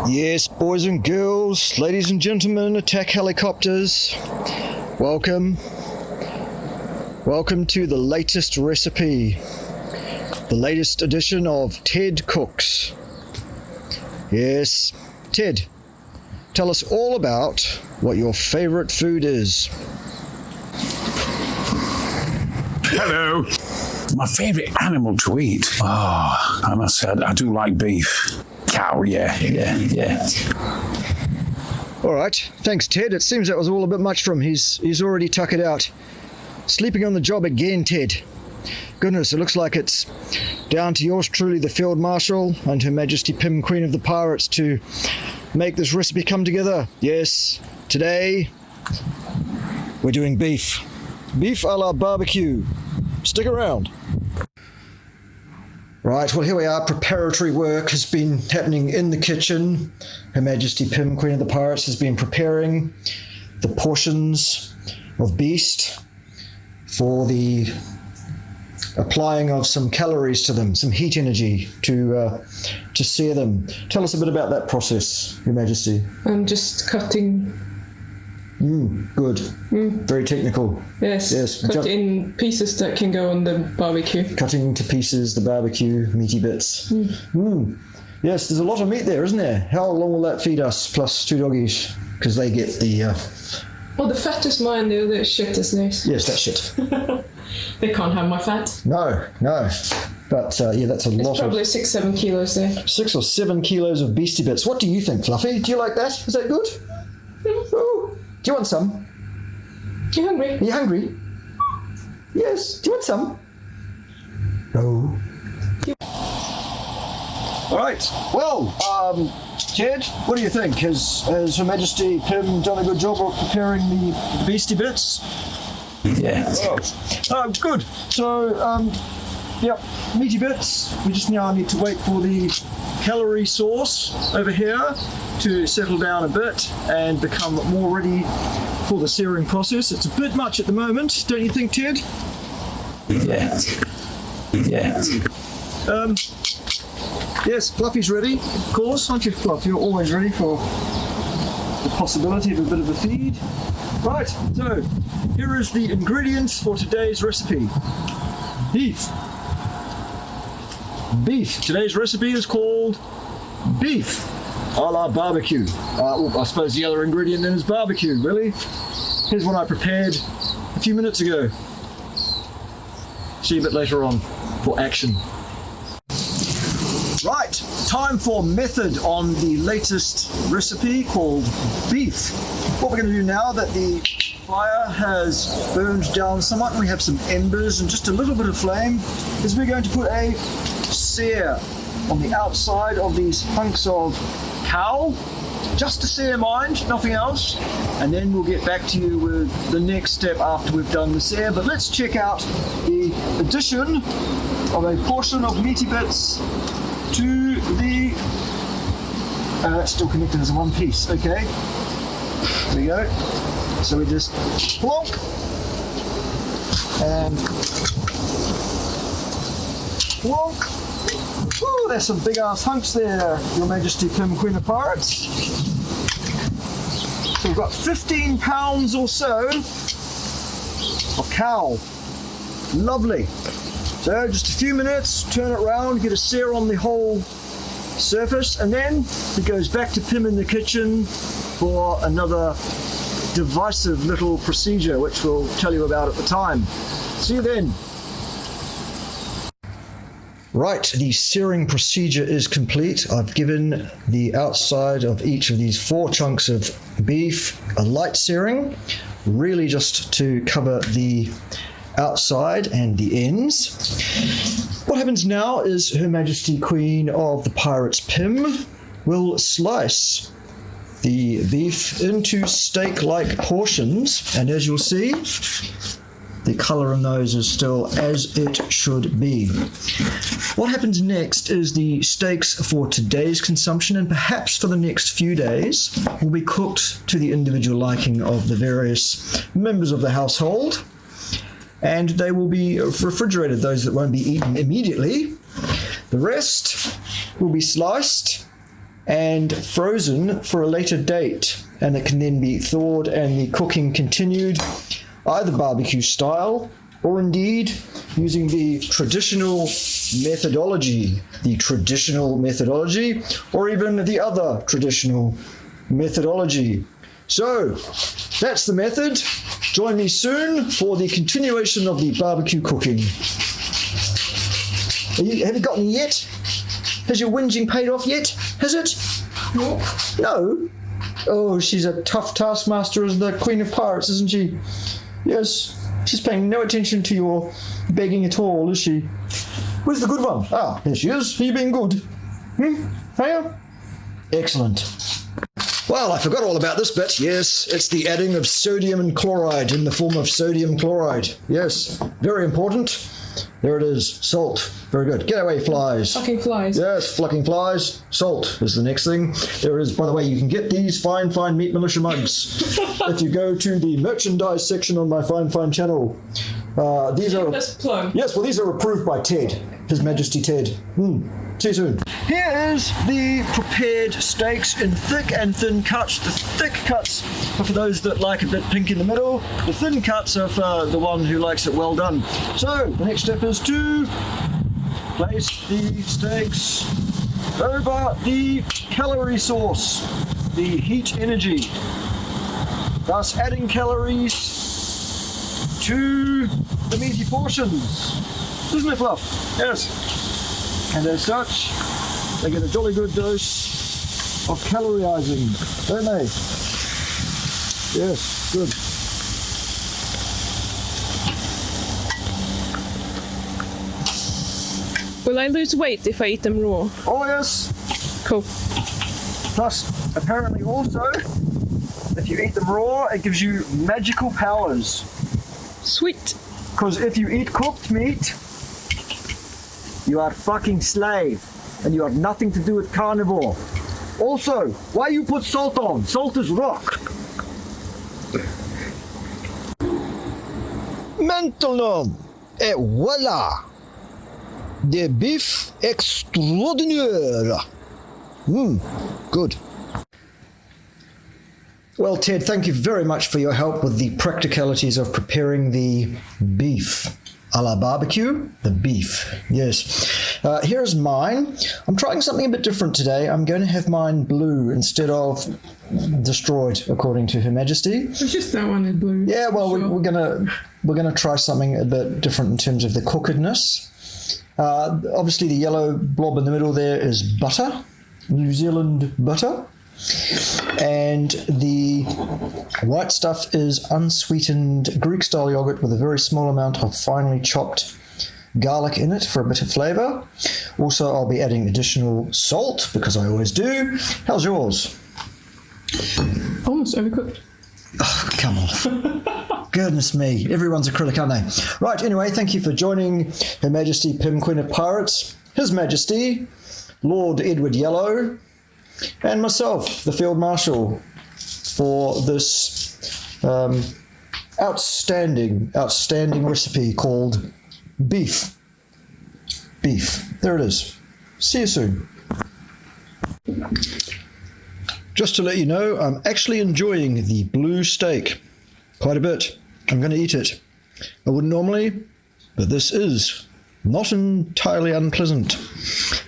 Yes, boys and girls, ladies and gentlemen, attack helicopters. Welcome to the latest recipe. The latest edition of Ted Cooks. Yes, Ted, tell us all about what your favourite food is. Hello. My favourite animal to eat? Oh, I must say, I do like beef. Cow, yeah. All right, thanks, Ted. It seems that was all a bit much for him. He's already tuckered out. Sleeping on the job again, Ted. Goodness, it looks like it's down to yours truly, the Field Marshal, and Her Majesty Pym, Queen of the Pirates, to make this recipe come together. Yes, today we're doing beef. Beef a la barbecue. Stick around. Right, well, here we are. Preparatory work has been happening in the kitchen. Her Majesty Pym, Queen of the Pirates, has been preparing the portions of beast for the applying of some calories to them, some heat energy to sear them. Tell us a bit about that process, Your Majesty. I'm just cutting. Good. Very technical. Yes. Cut in pieces that can go on the barbecue. Cutting to pieces the barbecue meaty bits. Yes, there's a lot of meat there, isn't there? How long will that feed us, plus two doggies? Because they get the... Well, the fat is mine, the other shit is theirs. Yes, that shit. They can't have my fat. No. But yeah, that's a lot of... It's probably 6-7 kilos there. 6 or 7 kilos of beastie bits. What do you think, Fluffy? Do you like that? Is that good? Ooh. Do you want some? You hungry? Are you hungry? Yes. Do you want some? No. All right. Well, Ted, what do you think? Has Her Majesty Pym done a good job of preparing the beastie bits? Yeah. Oh, good. So, yep, meaty bits. We just now need to wait for the calorie sauce over here to settle down a bit and become more ready for the searing process. It's a bit much at the moment, don't you think, Ted? Yeah. Yes, Fluffy's ready, of course, aren't you, Fluff? You're always ready for the possibility of a bit of a feed. Right, so here is the ingredients for today's recipe. Beef. Today's recipe is called beef a la barbecue. I suppose the other ingredient then is barbecue, really. Here's what I prepared a few minutes ago. See you a bit later on for action. Right, time for method on the latest recipe called beef. What we're going to do now that the fire has burned down somewhat and we have some embers and just a little bit of flame is we're going to put a sear on the outside of these hunks of cow, just to sear, mind, nothing else, and then we'll get back to you with the next step after we've done the sear. But let's check out the addition of a portion of meaty bits to the that's still connected as one piece. Okay, there we go. So we just plonk and plonk. Ooh, there's some big ass hunks there, Your Majesty Pym, Queen of Pirates. So we've got 15 pounds or so of cow. Lovely. So just a few minutes, turn it around, get a sear on the whole surface, and then it goes back to Pym in the kitchen for another divisive little procedure, which we'll tell you about at the time. See you then. Right, the searing procedure is complete. I've given the outside of each of these 4 chunks of beef a light searing, really just to cover the outside and the ends. What happens now is Her Majesty Queen of the Pirates Pym will slice the beef into steak-like portions, and as you'll see, the colour in those is still as it should be. What happens next is the steaks for today's consumption and perhaps for the next few days will be cooked to the individual liking of the various members of the household, and they will be refrigerated, those that won't be eaten immediately. The rest will be sliced and frozen for a later date, and it can then be thawed and the cooking continued either barbecue style or indeed using the traditional methodology, or even the other traditional methodology. So that's the method. Join me soon for the continuation of the barbecue cooking. Have you gotten yet? Has your whinging paid off yet? Has it? No? Oh, she's a tough taskmaster as the Queen of Pirates, isn't she? Yes. She's paying no attention to your begging at all, is she? Where's the good one? Ah, there she is. Are you being good? Are you? Excellent. Well, I forgot all about this bit. Yes, it's the adding of sodium and chloride in the form of sodium chloride. Yes, very important. There it is. Salt. Very good. Get away, flies. Fucking flies. Yes, flucking flies. Salt is the next thing. There is, by the way, you can get these fine Meat Militia mugs if you go to the merchandise section on my fine channel. These are... Let's plug. Yes, well, these are approved by Ted, His Majesty Ted. See you soon. Here is the prepared steaks in thick and thin cuts. The thick cuts are for those that like a bit pink in the middle. The thin cuts are for the one who likes it well done. So, the next step is to place the steaks over the calorie source, the heat energy, thus adding calories to the meaty portions. Isn't it, Fluff? Yes. And as such, they get a jolly good dose of calorizing, don't they? Yes, good. Will I lose weight if I eat them raw? Oh yes. Cool. Plus, apparently also, if you eat them raw, it gives you magical powers. Sweet. Because if you eat cooked meat, you are fucking slave, and you have nothing to do with carnivore. Also, why you put salt on? Salt is rock. Maintenant, et voilà, des beef extraordinaire. Good. Well, Ted, thank you very much for your help with the practicalities of preparing the beef. A la barbecue, the beef, yes. Here's mine. I'm trying something a bit different today. I'm going to have mine blue instead of destroyed, according to Her Majesty. It's just that one is blue. Yeah, well, Sure. we're gonna try something a bit different in terms of the cookedness. Obviously, the yellow blob in the middle there is butter, New Zealand butter. And the white stuff is unsweetened Greek-style yogurt with a very small amount of finely chopped garlic in it for a bit of flavour. Also, I'll be adding additional salt, because I always do. How's yours? Almost overcooked. Oh, come on. Goodness me. Everyone's a critic, aren't they? Right, anyway, thank you for joining Her Majesty Pim, Queen of Pirates, His Majesty, Lord Edward Yellow, and myself, the Field Marshal, for this outstanding recipe called beef. Beef. There it is. See you soon. Just to let you know, I'm actually enjoying the blue steak quite a bit. I'm going to eat it. I wouldn't normally, but this is not entirely unpleasant.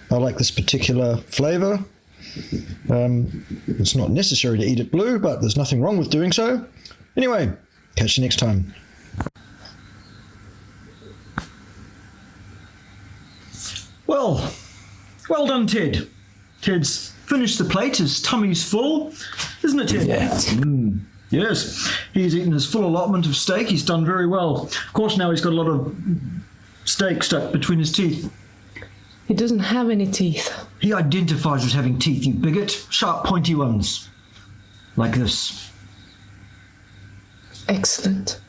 I like this particular flavour. It's not necessary to eat it blue, but there's nothing wrong with doing so. Anyway, catch you next time. Well done, Ted. Ted's finished the plate, his tummy's full, isn't it, Ted? Yeah. Yes, he's eaten his full allotment of steak. He's done very well. Of course, now he's got a lot of steak stuck between his teeth. He doesn't have any teeth. He identifies as having teeth, you bigot. Sharp, pointy ones. Like this. Excellent.